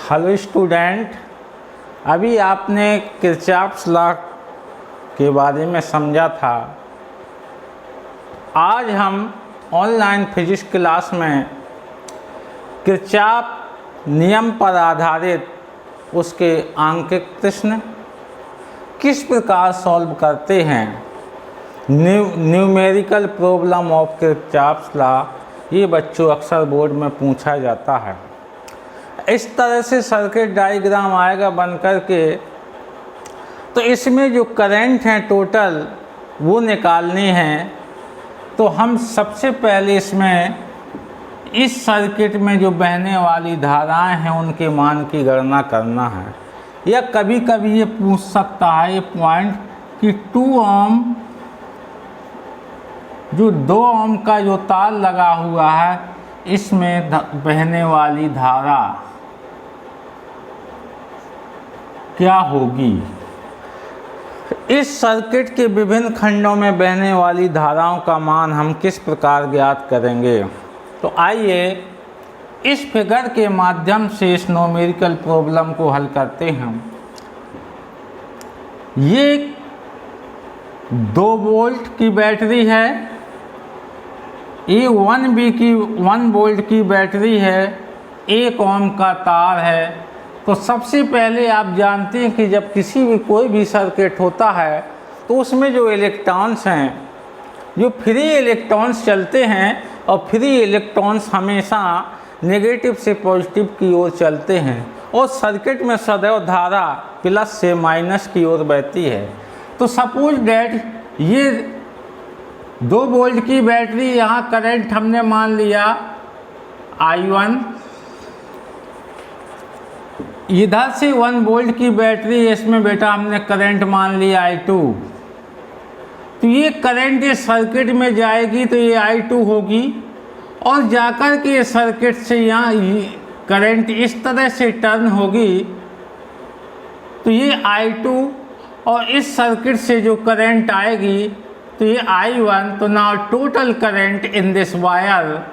Hello student, अभी आपने Kirchhoff's law के बारे में समझा था। आज हम ऑनलाइन फिजिक्स क्लास में किरचॉफ नियम पर आधारित उसके आंकिक प्रश्न किस प्रकार सॉल्व करते हैं, numerical problem of Kirchhoff's law, ये बच्चों अक्सर बोर्ड में पूछा जाता है। इस तरह से सर्किट डायग्राम आएगा बन कर के, तो इसमें जो करंट हैं टोटल वो निकालने हैं। तो हम सबसे पहले इसमें इस सर्किट में जो बहने वाली धाराएं हैं उनके मान की गणना करना है। या कभी कभी ये पूछ सकता है ये पॉइंट कि 2 ओम जो 2 ओम का जो तार लगा हुआ है इसमें बहने वाली धारा क्या होगी। इस सर्किट के विभिन्न खंडों में बहने वाली धाराओं का मान हम किस प्रकार ज्ञात करेंगे। तो आइए इस फिगर के माध्यम से इस न्यूमेरिकल प्रॉब्लम को हल करते हैं। ये 2 वोल्ट की बैटरी है, ये 1 वोल्ट की बैटरी है, 1 ओम का तार है। तो सबसे पहले आप जानते हैं कि जब कोई भी सर्किट होता है तो उसमें जो इलेक्ट्रॉन्स हैं, जो फ्री इलेक्ट्रॉन्स चलते हैं, और फ्री इलेक्ट्रॉन्स हमेशा नेगेटिव से पॉजिटिव की ओर चलते हैं, और सर्किट में सदैव धारा प्लस से माइनस की ओर बहती है। तो सपोज डैट ये 2 वोल्ट की बैटरी, यहाँ करंट हमने मान लिया I1, इधर से 1 वोल्ट की बैटरी, इसमें बेटा हमने करंट मान लिया I2। तो ये करंट इस सर्किट में जाएगी तो ये I2 होगी, और जाकर के सर्किट से यहाँ करंट इस तरह से टर्न होगी तो ये I2, और इस सर्किट से जो करंट आएगी तो ये I1। तो now total current in this wire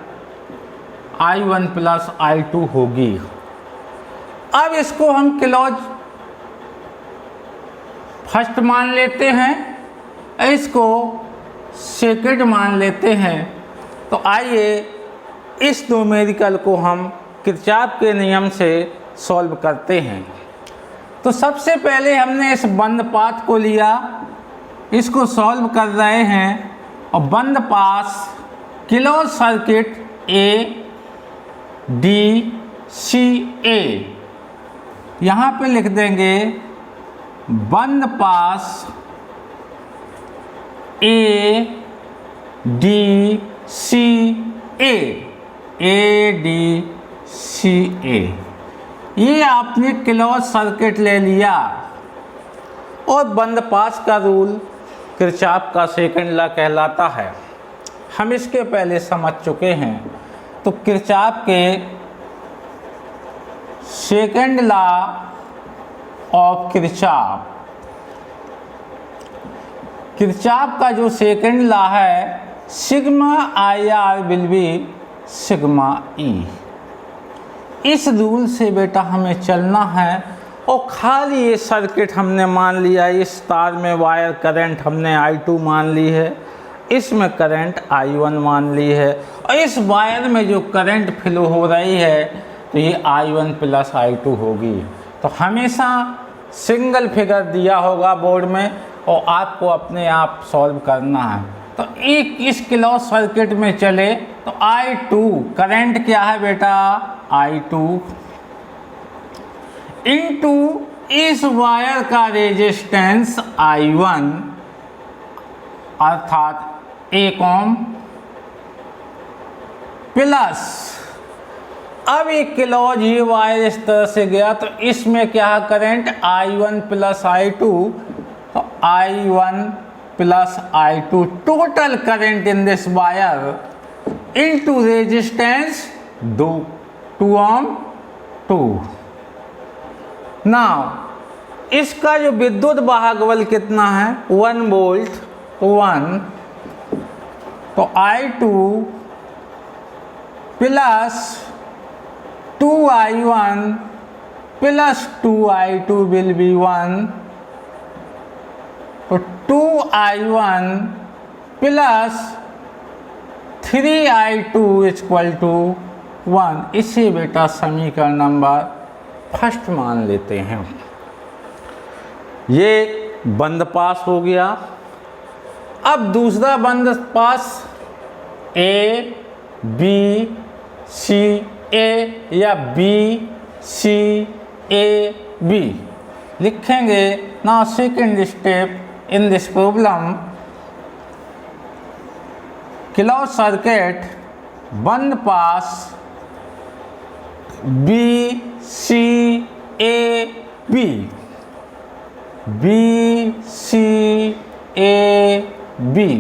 I1 plus I2 होगी। अब इसको हम क्लॉज फर्स्ट मान लेते हैं, इसको सेकंड मान लेते हैं। तो आइए इस न्यूमेरिकल को हम किरचॉफ के नियम से सॉल्व करते हैं। तो सबसे पहले हमने इस बंद पाथ को लिया, इसको सॉल्व कर रहे हैं, और बंद पास क्लोज सर्किट ADCA यहाँ पे लिख देंगे बंद पास ADCA। ये आपने क्लोज सर्किट ले लिया, और बंद पास का रूल किरचॉफ का सेकंड लॉ कहलाता है। हम इसके पहले समझ चुके हैं। तो किरचॉफ के सेकंड लॉ ऑफ किरचॉफ का जो सेकंड लॉ है, sigma IR will be sigma E। इस रूल से बेटा हमें चलना है। और खाली ये सर्किट हमने मान लिया, इस तार में वायर करंट हमने I2 मान ली है, इसमें करंट I1 मान ली है, और इस वायर में जो करंट फ्लो हो रही है तो ये I1 प्लस I2 होगी। तो हमेशा सिंगल फिगर दिया होगा बोर्ड में, और आपको अपने आप सॉल्व करना है। तो एक इस क्लोज सर्किट में चले तो I2 करंट क्या है बेटा, I2 इनटू इस वायर का रेजिस्टेंस I1 अर्थात 1 ओम, प्लस अब ये क्लोज ये वायर इस तरह से गया तो इसमें क्या है करंट I1 प्लस I2। तो I1 plus I2 total current in this wire into resistance 2 ohm 2। Now इसका जो विद्युत भागबल कितना है 1 वोल्ट, तो 1, तो I2 plus 2I1 plus 2i2 will be 1, तो 2i1 plus 3i2 equal to 1। इसे बेटा समीकरण नंबर फर्स्ट मान लेते हैं। ये बंद पास हो गया। अब दूसरा बंद पास ए बी सी ए या बी सी ए बी लिखेंगे। Now second step in this problem, close circuit बंद पास B C A B, B C A B.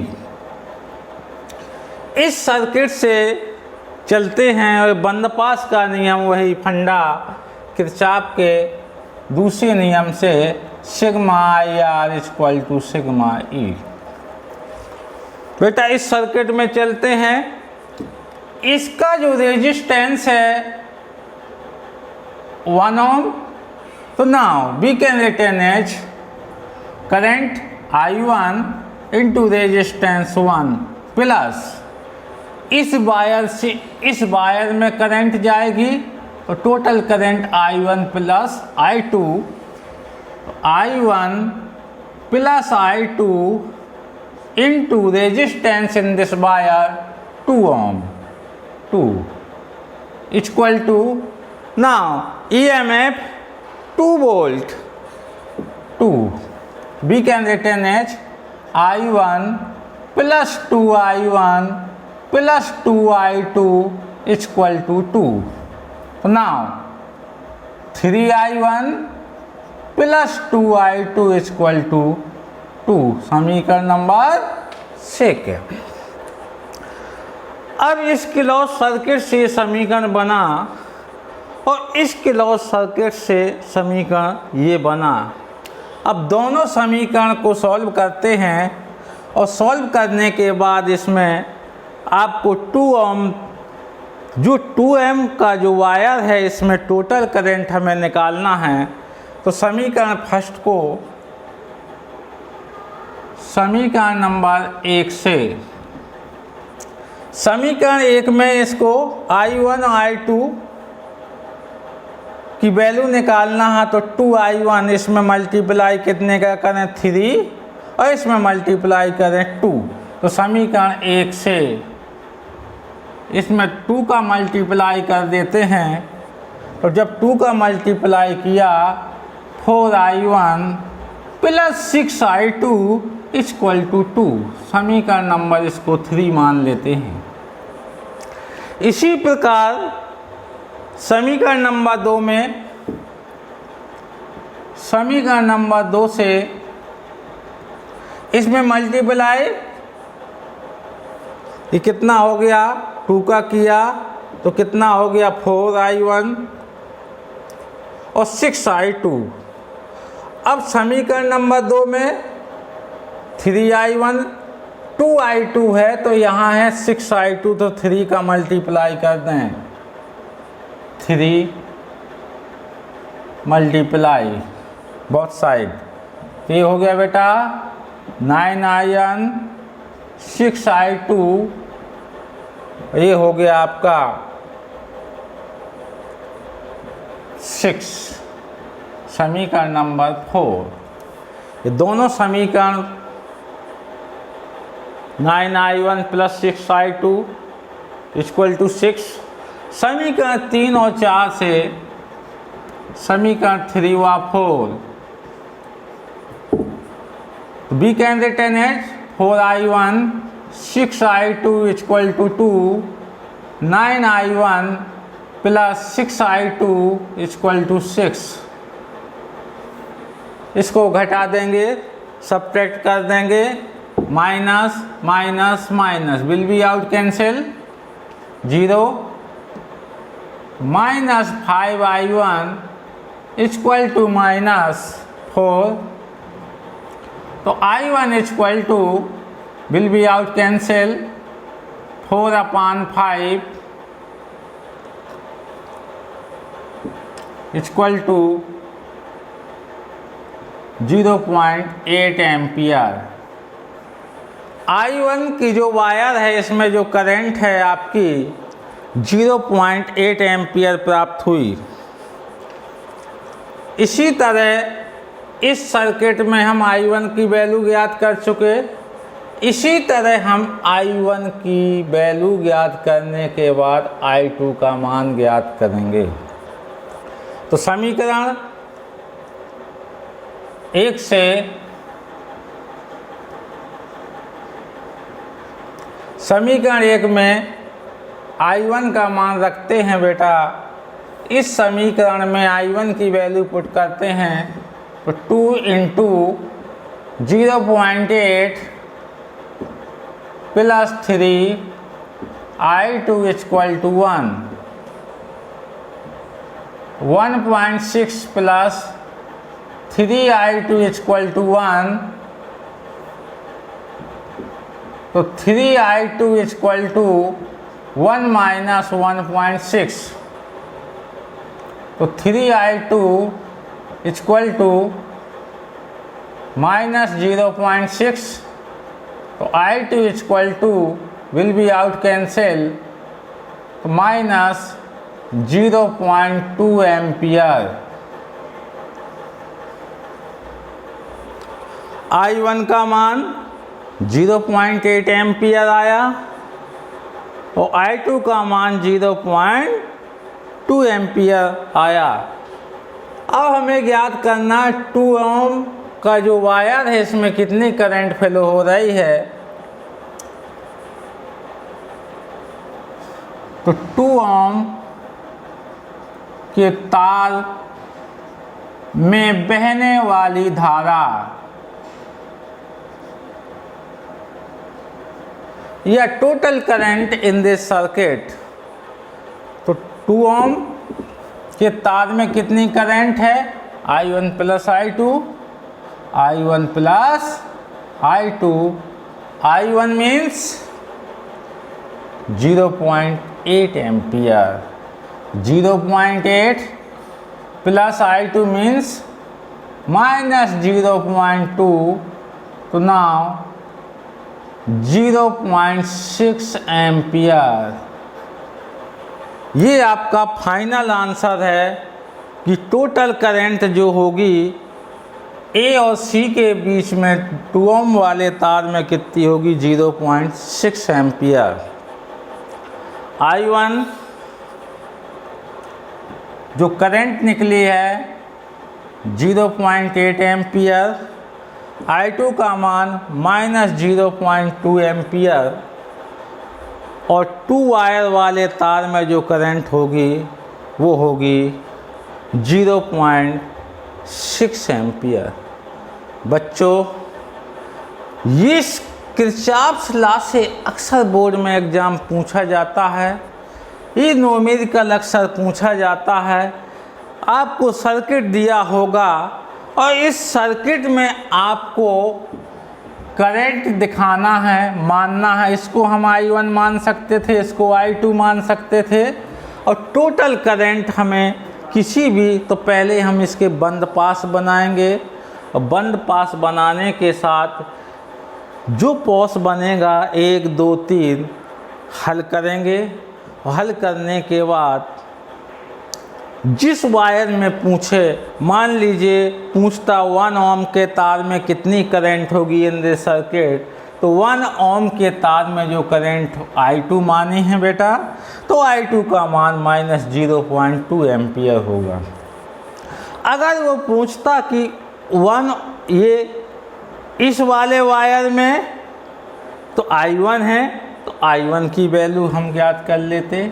इस सर्किट से चलते हैं और बंद पास का नियम वही फंडा किरचॉफ के दूसरे नियम से sigma I R equal to sigma E. बेटा इस सर्किट में चलते हैं। इसका जो रेजिस्टेंस है 1 ओम, तो now we can return as current I1 into resistance 1 plus इस वायर से इस वायर में करंट जाएगी तो total current I1 plus I2, I1 plus I2 into resistance in this wire 2 ohm, 2 equal to now EMF 2 volt, 2 we can written as I1 plus 2I1 plus 2I2 equal to 2. Now 3I1 plus 2I2 equal to 2, समीकरण number 6। अब इस close circuit से समीकरण बना और इस close circuit से समीकरण ये बना। अब दोनों समीकरण को सॉल्व करते हैं और सॉल्व करने के बाद इसमें आपको 2 ओम जो 2M का जो वायर है इसमें टोटल करंट हमें निकालना है। तो समीकरण फर्स्ट को समीकरण नंबर 1 से, समीकरण 1 में इसको I1 और I2 की वैल्यू निकालना है। तो 2I1 इसमें मल्टीप्लाई कितने का करें 3 और इसमें मल्टीप्लाई करें 2। तो समीकरण 1 से इसमें 2 का मल्टीप्लाई कर देते हैं। तो जब 2 का मल्टीप्लाई किया 4I1 plus 6I2 equal to 2, समीकरण नंबर इसको 3 मान लेते हैं। इसी प्रकार समीकरण नंबर 2 में, समीकरण नंबर 2 से इसमें मल्टीप्लाई ये कितना हो गया 2 का किया तो कितना हो गया 4I1 और 6I2। अब समीकरण नंबर 2 में 3I1 2I2 है तो यहाँ है 6I2, तो 3 का मल्टीप्लाई कर दें, 3 मल्टीप्लाई बोथ साइड, ये हो गया बेटा 9I1 6I2, ये हो गया आपका 6, समीकरण नंबर 4। ये दोनों समीकरण 9I1 plus 6I2 equal to 6, समीकरण 3 और 4 से समीकरण 3 व 4 we can return as 4I1 6I2 equal to 2, 9I1 plus 6I2 equal to 6। इसको घटा देंगे, सब्ट्रैक्ट कर देंगे, minus minus minus will be out cancel 0, minus 5I1 equal to minus 4, तो I1 equal to will be out cancel 4/5 equal to 0.8 ampere. I1 की जो wire है इसमें जो करंट है आपकी 0.8 एम्पियर प्राप्त हुई। इसी तरह इस सर्किट में हम I1 की वैल्यू ज्ञात कर चुके। इसी तरह हम I1 की वैल्यू ज्ञात करने के बाद I2 का मान ज्ञात करेंगे। तो समीकरण 1 से समीकरण 1 में I1 का मान रखते हैं बेटा। इस समीकरण में I1 की वैल्यू पुट करते हैं तो 2 into 0.8 plus 3 I2 equal to 1.6 plus 3 I2 equal to 1, तो 3 I2 इक्वल टू 1 माइनस 1.6, तो 3 I2 इक्वल टू माइनस 0.6, तो I2 equal to will be out cancel, तो माइनस 0.2 एम्पियर। I1 का मान 0.8 एम्पियर आया और I2 का मान 0.2 एम्पियर आया। अब हमें ज्ञात करना 2 ओम का जो वायर है इसमें कितनी करंट फ्लो हो रही है। तो 2 ओम के तार में बहने वाली धारा या total current in this circuit, तो 2 ओम के तार में कितनी करंट है I1 plus I2, I1 plus I2, I1 means 0.8 ampere, 0.8 plus I2 means minus 0.2, तो नाउ 0.6 एम्पियर। ये आपका फाइनल आंसर है कि टोटल करंट जो होगी ए और सी के बीच में 2 ओम वाले तार में कितनी होगी 0.6 एम्पियर। I1 जो करंट निकली है 0.8 एम्पियर, I2 का मान माइनस 0.2 एम्पियर और 2 वायर वाले तार में जो करंट होगी वो होगी 0.6 एम्पियर। बच्चों, इस किरचॉफ्स लॉ से अक्सर बोर्ड में एग्ज़ाम पूछा जाता है, ये न्यूमेरिकल अक्सर पूछा जाता है। आपको सर्किट दिया होगा और इस सर्किट में आपको करंट दिखाना है, मानना है। इसको हम I1 मान सकते थे, इसको I2 मान सकते थे, और टोटल करंट हमें किसी भी, तो पहले हम इसके बंद पास बनाएंगे और बंद पास बनाने के साथ जो पास बनेगा 1 2 3 हल करेंगे। हल करने के बाद जिस वायर में पूछे, मान लीजिए पूछता 1 ओम के तार में कितनी करंट होगी इन दिस सर्किट, तो 1 ओम के तार में जो करंट I2 मानी है बेटा, तो I2 का मान माइनस 0.2 एम्पियर होगा। अगर वो पूछता कि 1 ये इस वाले वायर में, तो I1 है, तो I1 की वैल्यू हम ज्ञात कर लेते।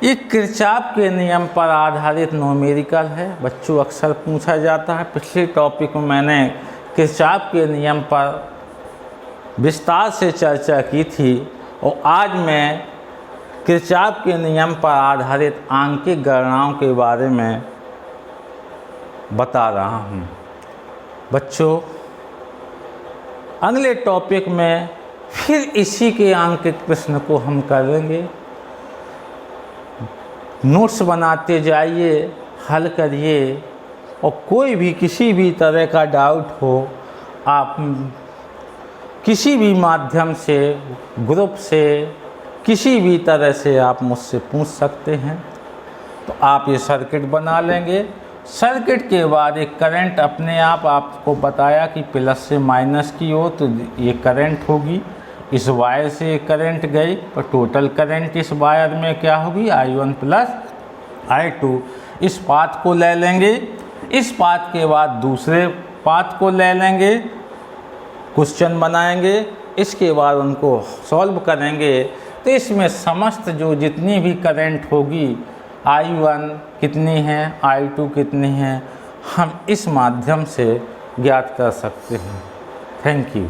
ये किरचॉफ के नियम पर आधारित न्यूमेरिकल है बच्चों, अक्सर पूछा जाता है। पिछले टॉपिक में मैंने किरचॉफ के नियम पर विस्तार से चर्चा की थी और आज मैं किरचॉफ के नियम पर आधारित आंकिक गणनाओं के बारे में बता रहा हूँ। बच्चों, अगले टॉपिक में फिर इसी के आंकिक प्रश्न को हम करेंगे। नोट्स बनाते जाइए, हल करिए और कोई भी किसी भी तरह का डाउट हो आप किसी भी माध्यम से, ग्रुप से, किसी भी तरह से आप मुझसे पूछ सकते हैं। तो आप ये सर्किट बना लेंगे। सर्किट के बाद एक करंट अपने आप आपको बताया कि प्लस से माइनस की हो तो ये करंट होगी। इस वायर से करंट गई और टोटल करंट इस वायर में क्या होगी, I1 प्लस I2। इस पाथ को ले लेंगे। इस पाथ के बाद दूसरे पाथ को ले लेंगे, क्वेश्चन बनाएंगे, इसके बाद उनको सॉल्व करेंगे। तो इसमें समस्त जो जितनी भी करंट होगी, I1 कितनी है, I2 कितनी है, हम इस माध्यम से ज्ञात कर सकते हैं। Thank you.